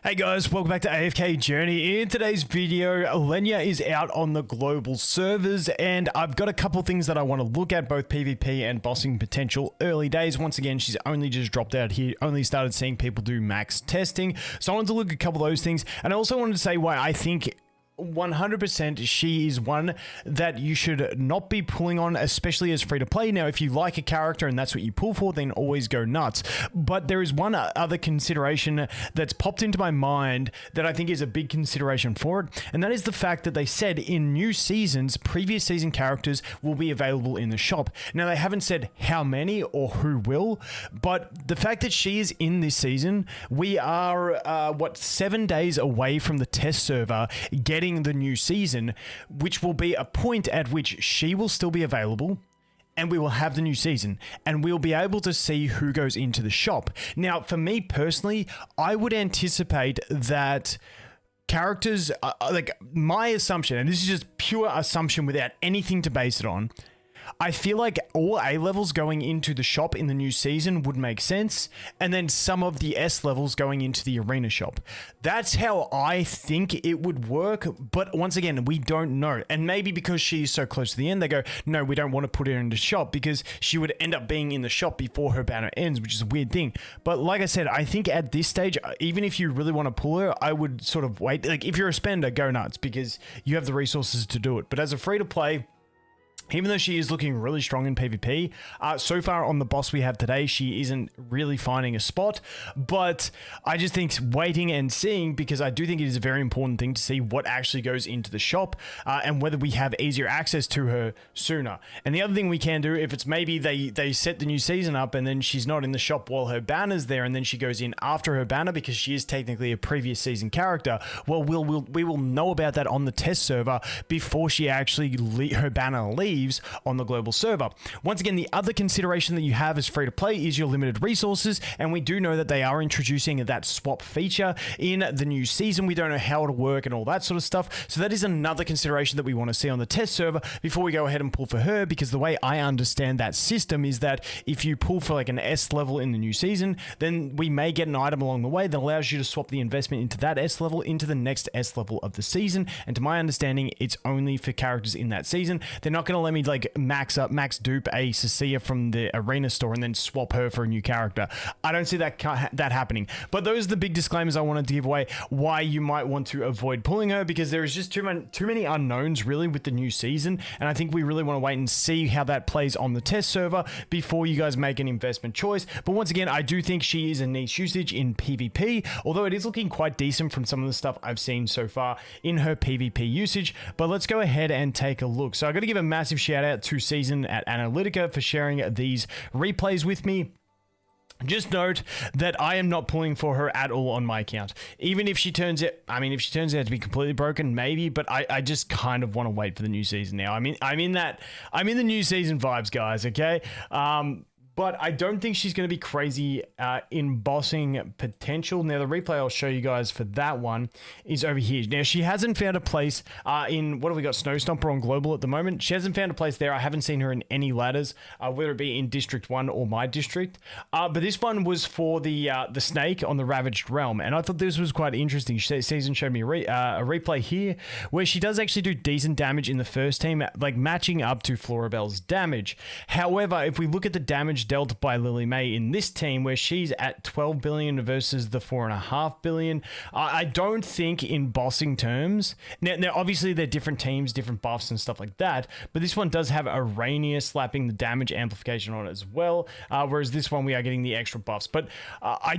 Hey guys, welcome back to AFK Journey. In today's video, Lenya is out on the global servers, and I've got a couple things that I want to look at, both PvP and bossing potential. Early days, once again, she's only just dropped out here, only started seeing people do max testing. So I wanted to look at a couple of those things, and I also wanted to say why I think 100% she is one that you should not be pulling on, especially as free to play. Now, if you like a character and that's what you pull for, then always go nuts. But there is one other consideration that's popped into my mind that I think is a big consideration for it, and that is the fact that they said in new seasons, previous season characters will be available in the shop. Now, they haven't said how many or who will, but the fact that she is in this season, we are, 7 days away from the test server getting the new season, which will be a point at which she will still be available, and we will have the new season, and we'll be able to see who goes into the shop. Now, for me personally, I would anticipate that characters, like my assumption, and this is just pure assumption without anything to base it on, I feel like all A levels going into the shop in the new season would make sense, and then some of the S levels going into the arena shop. That's how I think it would work, but once again, we don't know. And maybe because she's so close to the end, they go, no, we don't want to put her in the shop because she would end up being in the shop before her banner ends, which is a weird thing. But like I said, I think at this stage, even if you really want to pull her, I would sort of wait. Like if you're a spender, go nuts because you have the resources to do it. But as a free to play, even though she is looking really strong in PvP, so far on the boss we have today, she isn't really finding a spot. But I just think waiting and seeing, because I do think it is a very important thing to see what actually goes into the shop and whether we have easier access to her sooner. And the other thing we can do, if it's maybe they set the new season up and then she's not in the shop while her banner's there and then she goes in after her banner because she is technically a previous season character, well, we will know about that on the test server before she actually her banner leaves on the global server. Once again, the other consideration that you have as free to play is your limited resources, and we do know that they are introducing that swap feature in the new season. We don't know how it'll work and all that sort of stuff, so that is another consideration that we want to see on the test server before we go ahead and pull for her, because the way I understand that system is that if you pull for like an S level in the new season, then we may get an item along the way that allows you to swap the investment into that S level into the next S level of the season, and to my understanding, it's only for characters in that season. They're not going to let me like max dupe a Cecilia from the arena store and then swap her for a new character. I don't see that happening. But those are the big disclaimers I wanted to give away why you might want to avoid pulling her, because there is just too many unknowns really with the new season, and I think we really want to wait and see how that plays on the test server before you guys make an investment choice. But once again, I do think she is a niche usage in PvP, although it is looking quite decent from some of the stuff I've seen so far in her PvP usage. But let's go ahead and take a look. So I got to give a massive shout out to Season at Analytica for sharing these replays with me. Just note that I am not pulling for her at all on my account. Even if she turns out, if she turns out to be completely broken, maybe, but I just kind of want to wait for the new season now. I'm in the new season vibes, guys, okay? But I don't think she's going to be crazy in bossing potential. Now, the replay I'll show you guys for that one is over here. Now, she hasn't found a place in, what have we got, Snow Stomper on Global at the moment. She hasn't found a place there. I haven't seen her in any ladders, whether it be in District 1 or my district. But this one was for the snake on the Ravaged Realm, and I thought this was quite interesting. Season showed me a replay here where she does actually do decent damage in the first team, like matching up to Florabelle's damage. However, if we look at the damage dealt by Lily May in this team, where she's at 12 billion versus the 4.5 billion, I don't think in bossing terms, now obviously they're different teams, different buffs and stuff like that, but this one does have Arania slapping the damage amplification on it as well, whereas this one we are getting the extra buffs. But I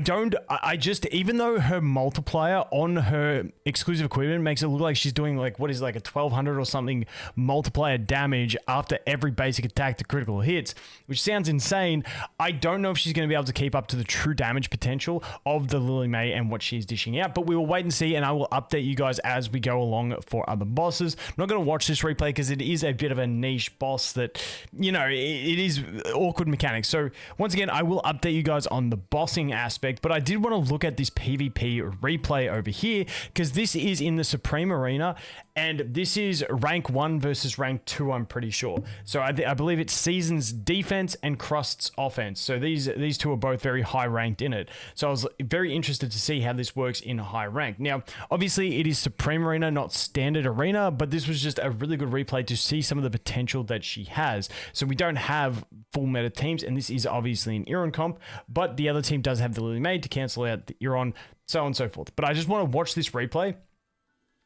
just, even though her multiplier on her exclusive equipment makes it look like she's doing like, what is like a 1200 or something multiplier damage after every basic attack to critical hits, which sounds insane, I don't know if she's going to be able to keep up to the true damage potential of the Lily May and what she's dishing out, but we will wait and see, and I will update you guys as we go along for other bosses. I'm not going to watch this replay because it is a bit of a niche boss that, you know, it is awkward mechanics. So once again, I will update you guys on the bossing aspect, but I did want to look at this PvP replay over here because this is in the Supreme Arena, And this is rank 1 versus rank 2, I'm pretty sure. So I believe it's Season's defense and Crust's offense. So these two are both very high ranked in it. So I was very interested to see how this works in high rank. Now, obviously it is Supreme Arena, not Standard Arena, but this was just a really good replay to see some of the potential that she has. So we don't have full meta teams, and this is obviously an Iron comp, but the other team does have the Lily May to cancel out the Iron, so on and so forth. But I just want to watch this replay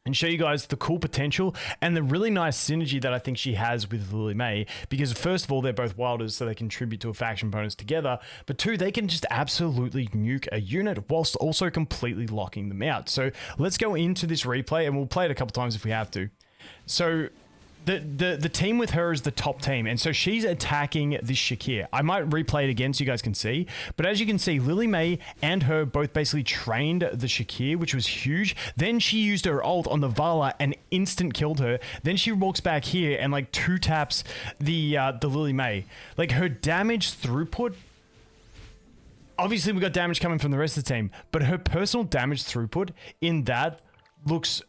and show you guys the cool potential and the really nice synergy that I think she has with Lily May, because first of all, they're both wilders, so they contribute to a faction bonus together, but two, they can just absolutely nuke a unit whilst also completely locking them out. So let's go into this replay, and we'll play it a couple times if we have to. So the team with her is the top team, and so she's attacking this Shakir. I might replay it again so you guys can see, but as you can see, Lily May and her both basically trained the Shakir, which was huge. Then she used her ult on the Vala and instant killed her. Then she walks back here and like 2-taps the Lily May. Like, her damage throughput, obviously we got damage coming from the rest of the team, but her personal damage throughput in that looks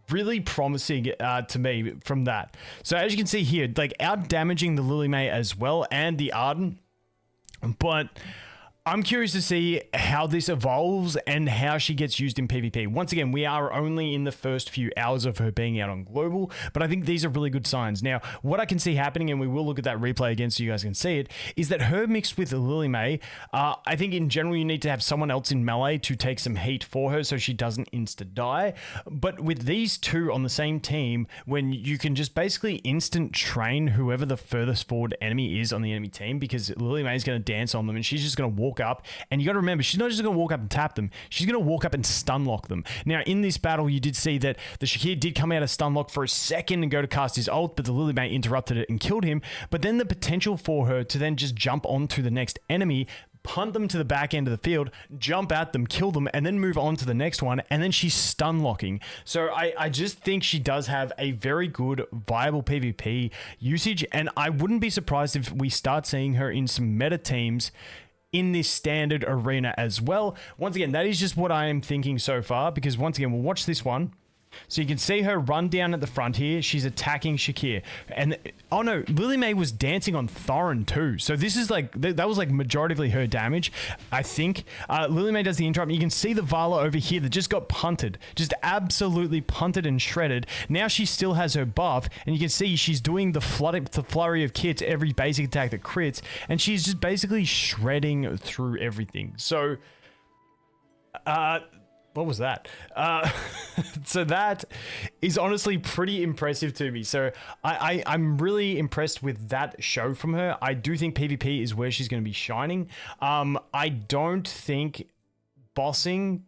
really promising to me from that. So as you can see here, like, out damaging the Lily May as well and the Arden, but I'm curious to see how this evolves and how she gets used in PvP. Once again, we are only in the first few hours of her being out on global, but I think these are really good signs. Now, what I can see happening, and we will look at that replay again so you guys can see it, is that her mixed with Lily May, I think in general you need to have someone else in melee to take some heat for her so she doesn't insta die. But with these two on the same team, when you can just basically instant train whoever the furthest forward enemy is on the enemy team, because Lily May is going to dance on them and she's just going to walk up, and you got to remember, she's not just going to walk up and tap them, she's going to walk up and stun lock them. Now in this battle you did see that the Shakir did come out of stun lock for a second and go to cast his ult, but the Lily May interrupted it and killed him. But then the potential for her to then just jump onto the next enemy, punt them to the back end of the field, jump at them, kill them, and then move on to the next one, and then she's stun locking. So I just think she does have a very good viable PvP usage, and I wouldn't be surprised if we start seeing her in some meta teams in this Standard Arena as well. Once again, that is just what I am thinking so far, because once again, we'll watch this one. So you can see her run down at the front here. She's attacking Shakir. And, oh no, Lily May was dancing on Thorin too. So this is like, that was like majoritively her damage, I think. Lily May does the interrupt. You can see the Vala over here that just got punted. Just absolutely punted and shredded. Now she still has her buff. And you can see she's doing the flurry of kits, every basic attack that crits. And she's just basically shredding through everything. So, what was that? So that is honestly pretty impressive to me. So I'm really impressed with that show from her. I do think PvP is where she's going to be shining. I don't think bossing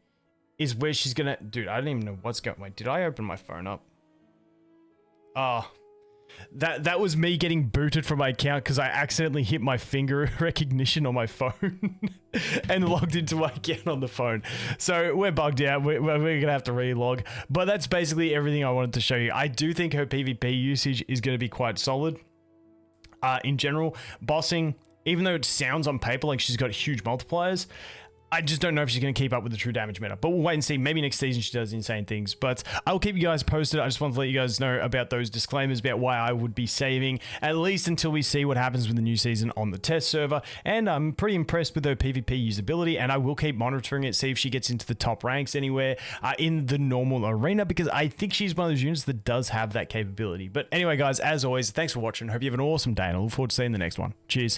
is where she's going to... Dude, I don't even know what's going... Wait, did I open my phone up? That was me getting booted from my account because I accidentally hit my finger recognition on my phone and logged into my account on the phone. So we're bugged out. We're going to have to relog. But that's basically everything I wanted to show you. I do think her PvP usage is going to be quite solid. In general, bossing, even though it sounds on paper like she's got huge multipliers, I just don't know if she's going to keep up with the true damage meta, but we'll wait and see. Maybe next season she does insane things, but I'll keep you guys posted. I just wanted to let you guys know about those disclaimers about why I would be saving, at least until we see what happens with the new season on the test server. And I'm pretty impressed with her PvP usability, and I will keep monitoring it, see if she gets into the top ranks anywhere in the normal arena, because I think she's one of those units that does have that capability. But anyway, guys, as always, thanks for watching. Hope you have an awesome day, and I look forward to seeing the next one. Cheers.